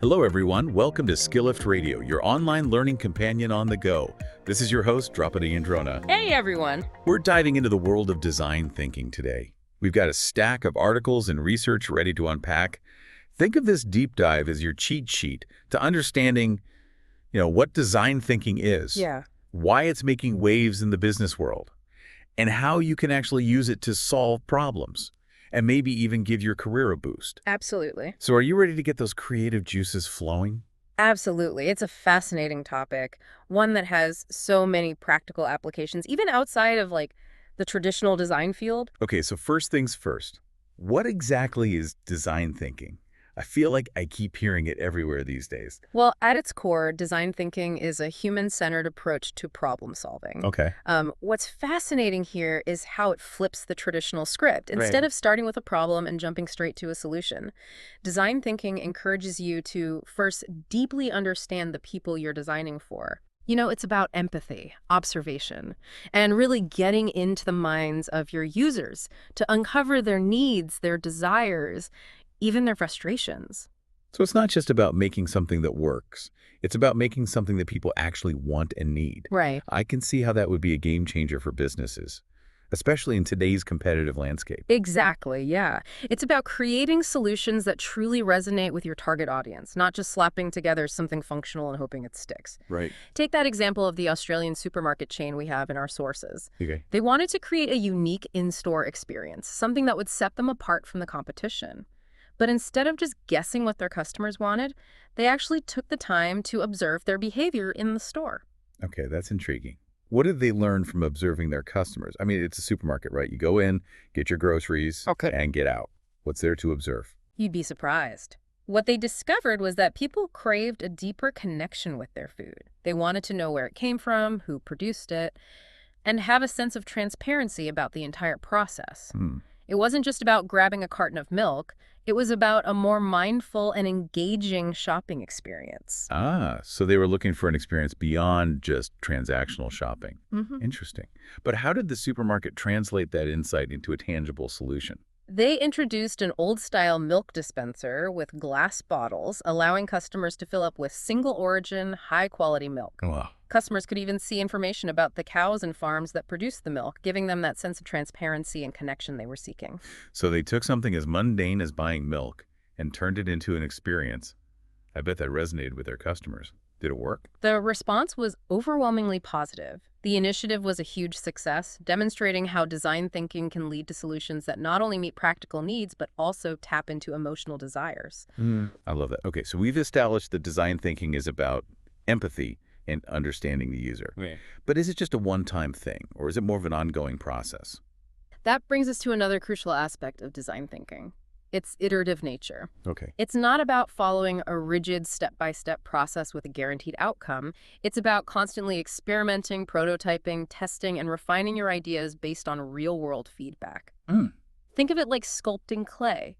Hello, everyone. Welcome to Skillift Radio, your online learning companion on the go. This is your host, Draupadi Androna. Hey, everyone. We're diving into the world of design thinking today. We've got a stack of articles and research ready to unpack. Think of this deep dive as your cheat sheet to understanding, what design thinking is, why it's making waves in the business world, and how you can actually use it to solve problems and maybe even give your career a boost. Absolutely. So are you ready to get those creative juices flowing? Absolutely. It's a fascinating topic, one that has so many practical applications, even outside of the traditional design field. Okay, so first things first. What exactly is design thinking? I feel like I keep hearing it everywhere these days. Well, at its core, design thinking is a human-centered approach to problem solving. Okay. What's fascinating here is how it flips the traditional script. Instead of starting with a problem and jumping straight to a solution, design thinking encourages you to first deeply understand the people you're designing for. It's about empathy, observation, and really getting into the minds of your users to uncover their needs, their desires, even their frustrations. So it's not just about making something that works. It's about making something that people actually want and need. Right. I can see how that would be a game changer for businesses, especially in today's competitive landscape. Exactly, yeah. It's about creating solutions that truly resonate with your target audience, not just slapping together something functional and hoping it sticks. Right. Take that example of the Australian supermarket chain we have in our sources. Okay. They wanted to create a unique in-store experience, something that would set them apart from the competition. But instead of just guessing what their customers wanted, they actually took the time to observe their behavior in the store. Okay, that's intriguing. What did they learn from observing their customers? I mean, it's a supermarket, right? You go in, get your groceries, and get out. What's there to observe? You'd be surprised. What they discovered was that people craved a deeper connection with their food. They wanted to know where it came from, who produced it, and have a sense of transparency about the entire process. It wasn't just about grabbing a carton of milk. It was about a more mindful and engaging shopping experience. So they were looking for an experience beyond just transactional shopping. Interesting. But how did the supermarket translate that insight into a tangible solution? They introduced an old-style milk dispenser with glass bottles, allowing customers to fill up with single-origin, high-quality milk. Wow. Customers could even see information about the cows and farms that produce the milk, giving them that sense of transparency and connection they were seeking. So they took something as mundane as buying milk and turned it into an experience. I bet that resonated with their customers. Did it work? The response was overwhelmingly positive. The initiative was a huge success, demonstrating how design thinking can lead to solutions that not only meet practical needs, but also tap into emotional desires. I love that. Okay, so we've established that design thinking is about empathy and understanding the user. Right. But is it just a one-time thing, or is it more of an ongoing process? That brings us to another crucial aspect of design thinking. Its iterative nature. Okay. It's not about following a rigid step-by-step process with a guaranteed outcome. It's about constantly experimenting, prototyping, testing, and refining your ideas based on real-world feedback. Think of it like sculpting clay.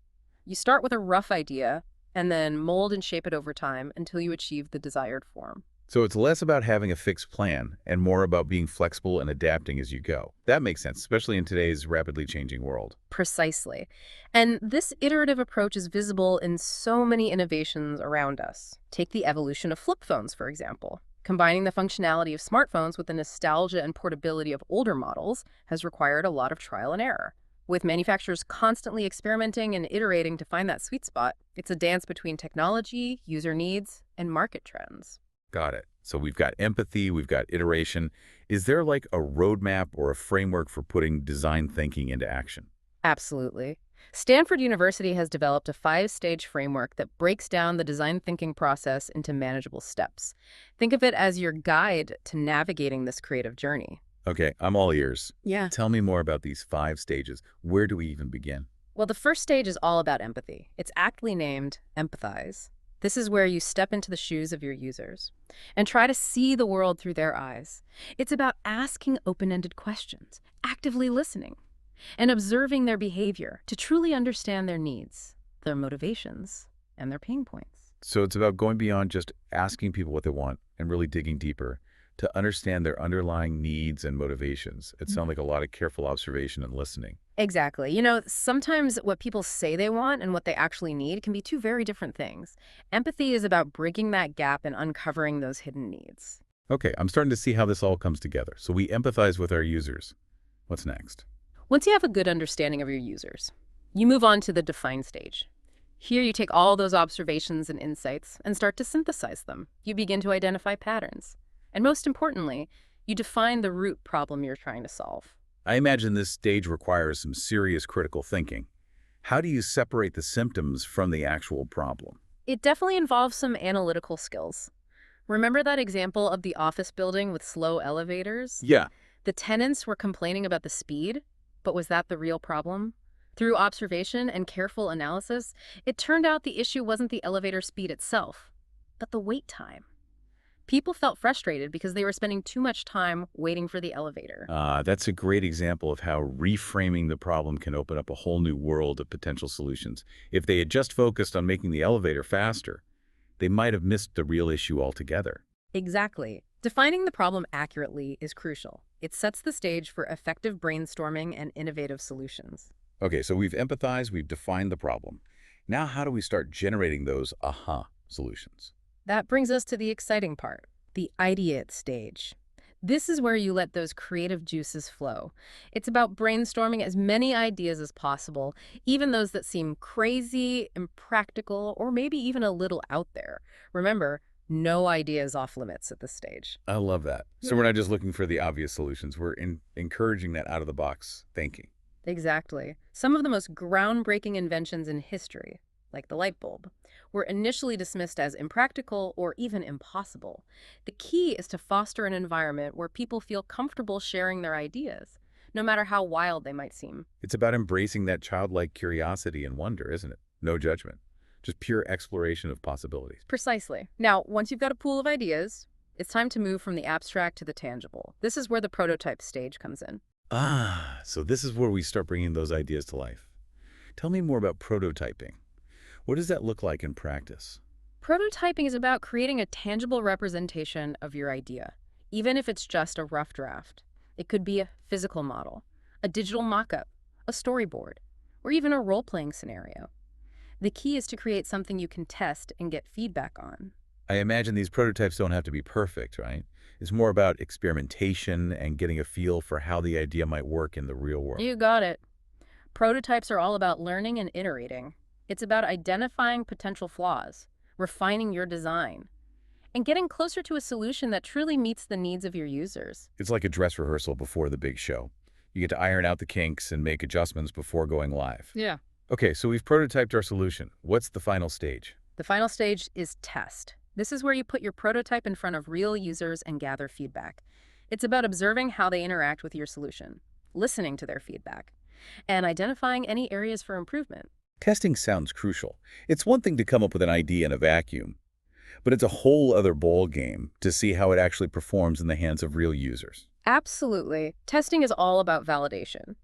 You start with a rough idea and then mold and shape it over time until you achieve the desired form. So it's less about having a fixed plan and more about being flexible and adapting as you go. That makes sense, especially in today's rapidly changing world. Precisely. And this iterative approach is visible in so many innovations around us. Take the evolution of flip phones, for example. Combining the functionality of smartphones with the nostalgia and portability of older models has required a lot of trial and error. With manufacturers constantly experimenting and iterating to find that sweet spot, it's a dance between technology, user needs, and market trends. Got it. So we've got empathy, we've got iteration. Is there like a roadmap or a framework for putting design thinking into action? Absolutely. Stanford University has developed a 5-stage framework that breaks down the design thinking process into manageable steps. Think of it as your guide to navigating this creative journey. Okay, I'm all ears. Yeah. Tell me more about these 5 stages. Where do we even begin? Well, the first stage is all about empathy. It's aptly named Empathize. This is where you step into the shoes of your users and try to see the world through their eyes. It's about asking open-ended questions, actively listening, and observing their behavior to truly understand their needs, their motivations, and their pain points. So it's about going beyond just asking people what they want and really digging deeper to understand their underlying needs and motivations. It sounds like a lot of careful observation and listening. Exactly. Sometimes what people say they want and what they actually need can be two very different things. Empathy is about bridging that gap and uncovering those hidden needs. Okay, I'm starting to see how this all comes together. So we empathize with our users. What's next? Once you have a good understanding of your users, you move on to the define stage. Here you take all those observations and insights and start to synthesize them. You begin to identify patterns. And most importantly, you define the root problem you're trying to solve. I imagine this stage requires some serious critical thinking. How do you separate the symptoms from the actual problem? It definitely involves some analytical skills. Remember that example of the office building with slow elevators? Yeah. The tenants were complaining about the speed, but was that the real problem? Through observation and careful analysis, it turned out the issue wasn't the elevator speed itself, but the wait time. People felt frustrated because they were spending too much time waiting for the elevator. That's a great example of how reframing the problem can open up a whole new world of potential solutions. If they had just focused on making the elevator faster, they might have missed the real issue altogether. Exactly. Defining the problem accurately is crucial. It sets the stage for effective brainstorming and innovative solutions. Okay, so we've empathized, we've defined the problem. Now how do we start generating those aha solutions? That brings us to the exciting part, the ideate stage. This is where you let those creative juices flow. It's about brainstorming as many ideas as possible, even those that seem crazy, impractical, or maybe even a little out there. Remember, no idea is off limits at this stage. I love that. So Yeah. we're not just looking for the obvious solutions, we're encouraging that out-of-the-box thinking. Exactly. Some of the most groundbreaking inventions in history, like the light bulb, were initially dismissed as impractical or even impossible. The key is to foster an environment where people feel comfortable sharing their ideas, no matter how wild they might seem. It's about embracing that childlike curiosity and wonder, isn't it? No judgment, just pure exploration of possibilities. Precisely. Now, once you've got a pool of ideas, it's time to move from the abstract to the tangible. This is where the prototype stage comes in. So this is where we start bringing those ideas to life. Tell me more about prototyping. What does that look like in practice? Prototyping is about creating a tangible representation of your idea, even if it's just a rough draft. It could be a physical model, a digital mock-up, a storyboard, or even a role-playing scenario. The key is to create something you can test and get feedback on. I imagine these prototypes don't have to be perfect, right? It's more about experimentation and getting a feel for how the idea might work in the real world. You got it. Prototypes are all about learning and iterating. It's about identifying potential flaws, refining your design, and getting closer to a solution that truly meets the needs of your users. It's like a dress rehearsal before the big show. You get to iron out the kinks and make adjustments before going live. Yeah. Okay, so we've prototyped our solution. What's the final stage? The final stage is test. This is where you put your prototype in front of real users and gather feedback. It's about observing how they interact with your solution, listening to their feedback, and identifying any areas for improvement. Testing sounds crucial. It's one thing to come up with an idea in a vacuum, but it's a whole other ball game to see how it actually performs in the hands of real users. Absolutely. Testing is all about validation.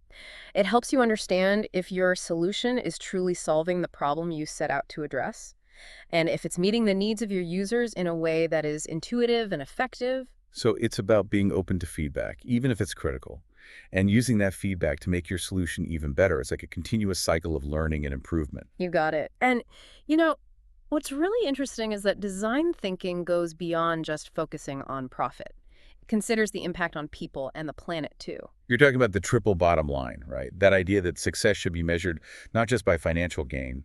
It helps you understand if your solution is truly solving the problem you set out to address, and if it's meeting the needs of your users in a way that is intuitive and effective. So it's about being open to feedback, even if it's critical, and using that feedback to make your solution even better. It's like a continuous cycle of learning and improvement. You got it. And, you know, what's really interesting is that design thinking goes beyond just focusing on profit. It considers the impact on people and the planet, too. You're talking about the triple bottom line, right? That idea that success should be measured not just by financial gain,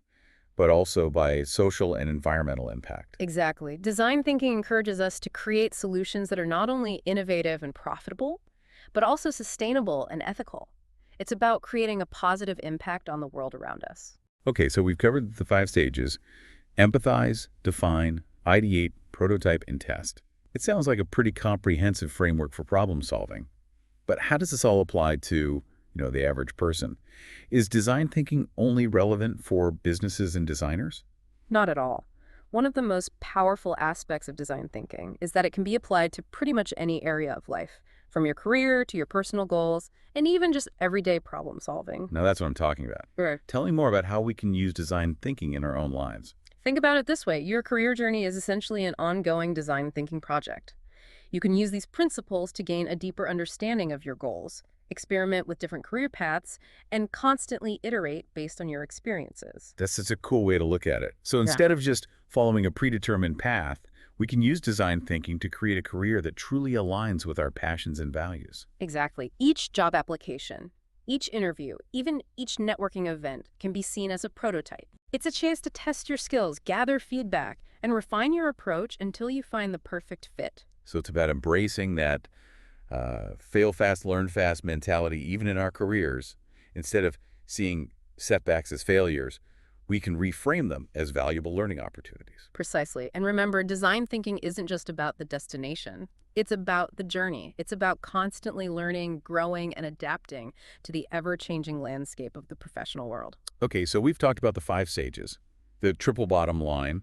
but also by social and environmental impact. Exactly. Design thinking encourages us to create solutions that are not only innovative and profitable, but also sustainable and ethical. It's about creating a positive impact on the world around us. Okay, so we've covered the 5 stages: empathize, define, ideate, prototype, and test. It sounds like a pretty comprehensive framework for problem solving. But how does this all apply to, the average person? Is design thinking only relevant for businesses and designers? Not at all. One of the most powerful aspects of design thinking is that it can be applied to pretty much any area of life, from your career to your personal goals, and even just everyday problem solving. Now that's what I'm talking about. Right. Tell me more about how we can use design thinking in our own lives. Think about it this way. Your career journey is essentially an ongoing design thinking project. You can use these principles to gain a deeper understanding of your goals, experiment with different career paths, and constantly iterate based on your experiences. That's such a cool way to look at it. So Yeah. instead of just following a predetermined path, we can use design thinking to create a career that truly aligns with our passions and values. Exactly. Each job application, each interview, even each networking event can be seen as a prototype. It's a chance to test your skills, gather feedback, and refine your approach until you find the perfect fit. So it's about embracing that fail fast, learn fast mentality, even in our careers. Instead of seeing setbacks as failures, we can reframe them as valuable learning opportunities. Precisely. And remember, design thinking isn't just about the destination. It's about the journey. It's about constantly learning, growing, and adapting to the ever-changing landscape of the professional world. Okay, so we've talked about the five sages, the triple bottom line,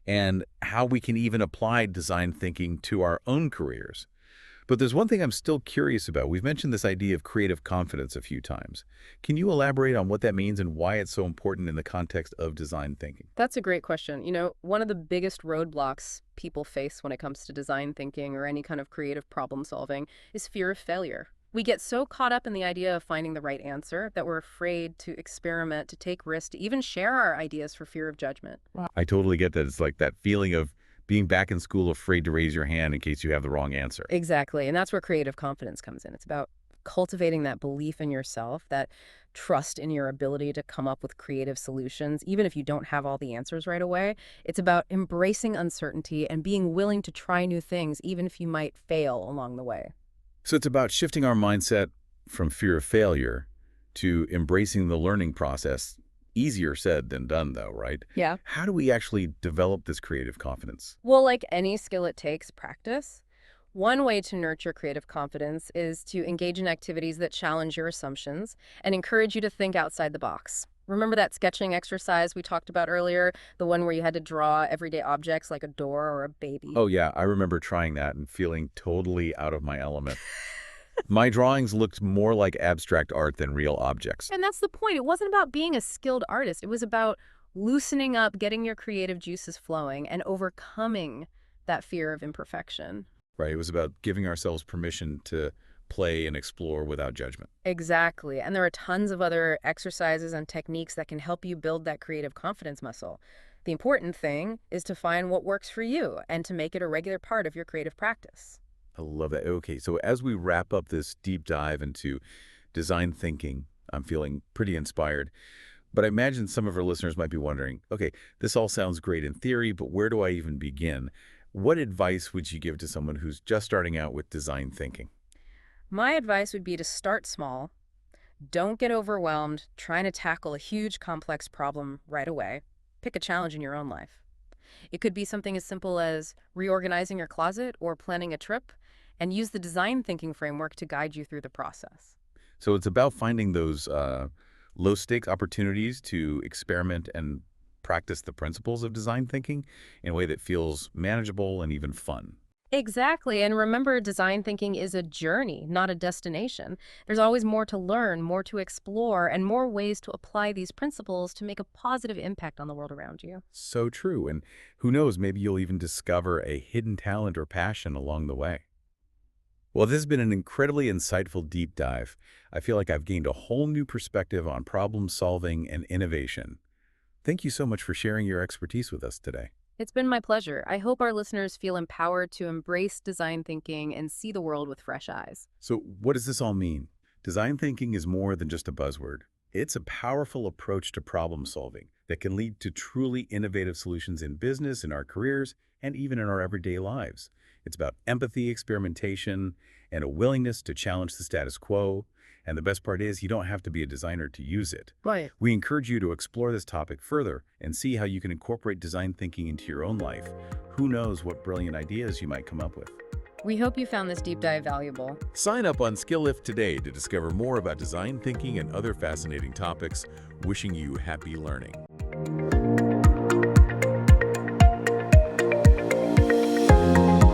and how we can even apply design thinking to our own careers. But there's one thing I'm still curious about. We've mentioned this idea of creative confidence a few times. Can you elaborate on what that means and why it's so important in the context of design thinking? That's a great question. One of the biggest roadblocks people face when it comes to design thinking or any kind of creative problem solving is fear of failure. We get so caught up in the idea of finding the right answer that we're afraid to experiment, to take risks, to even share our ideas for fear of judgment. I totally get that. It's like that feeling of being back in school afraid to raise your hand in case you have the wrong answer. Exactly. And that's where creative confidence comes in. It's about cultivating that belief in yourself, that trust in your ability to come up with creative solutions, even if you don't have all the answers right away. It's about embracing uncertainty and being willing to try new things, even if you might fail along the way. So it's about shifting our mindset from fear of failure to embracing the learning process. Easier said than done, though, right? Yeah. How do we actually develop this creative confidence? Well, like any skill, it takes practice. One way to nurture creative confidence is to engage in activities that challenge your assumptions and encourage you to think outside the box. Remember that sketching exercise we talked about earlier? The one where you had to draw everyday objects like a door or a baby? Oh, yeah, I remember trying that and feeling totally out of my element. My drawings looked more like abstract art than real objects. And that's the point. It wasn't about being a skilled artist. It was about loosening up, getting your creative juices flowing, and overcoming that fear of imperfection. Right? It was about giving ourselves permission to play and explore without judgment. Exactly. And there are tons of other exercises and techniques that can help you build that creative confidence muscle. The important thing is to find what works for you and to make it a regular part of your creative practice. I love that. Okay, so as we wrap up this deep dive into design thinking, I'm feeling pretty inspired. But I imagine some of our listeners might be wondering, okay, this all sounds great in theory, but where do I even begin? What advice would you give to someone who's just starting out with design thinking? My advice would be to start small. Don't get overwhelmed trying to tackle a huge, complex problem right away. Pick a challenge in your own life. It could be something as simple as reorganizing your closet or planning a trip, and use the design thinking framework to guide you through the process. So it's about finding those low-stakes opportunities to experiment and practice the principles of design thinking in a way that feels manageable and even fun. Exactly. And remember, design thinking is a journey, not a destination. There's always more to learn, more to explore, and more ways to apply these principles to make a positive impact on the world around you. So true. And who knows, maybe you'll even discover a hidden talent or passion along the way. Well, this has been an incredibly insightful deep dive. I feel like I've gained a whole new perspective on problem solving and innovation. Thank you so much for sharing your expertise with us today. It's been my pleasure. I hope our listeners feel empowered to embrace design thinking and see the world with fresh eyes. So what does this all mean? Design thinking is more than just a buzzword. It's a powerful approach to problem solving that can lead to truly innovative solutions in business, in our careers, and even in our everyday lives. It's about empathy, experimentation, and a willingness to challenge the status quo. And the best part is you don't have to be a designer to use it. Right. We encourage you to explore this topic further and see how you can incorporate design thinking into your own life. Who knows what brilliant ideas you might come up with. We hope you found this deep dive valuable. Sign up on SkillLift today to discover more about design thinking and other fascinating topics. Wishing you happy learning.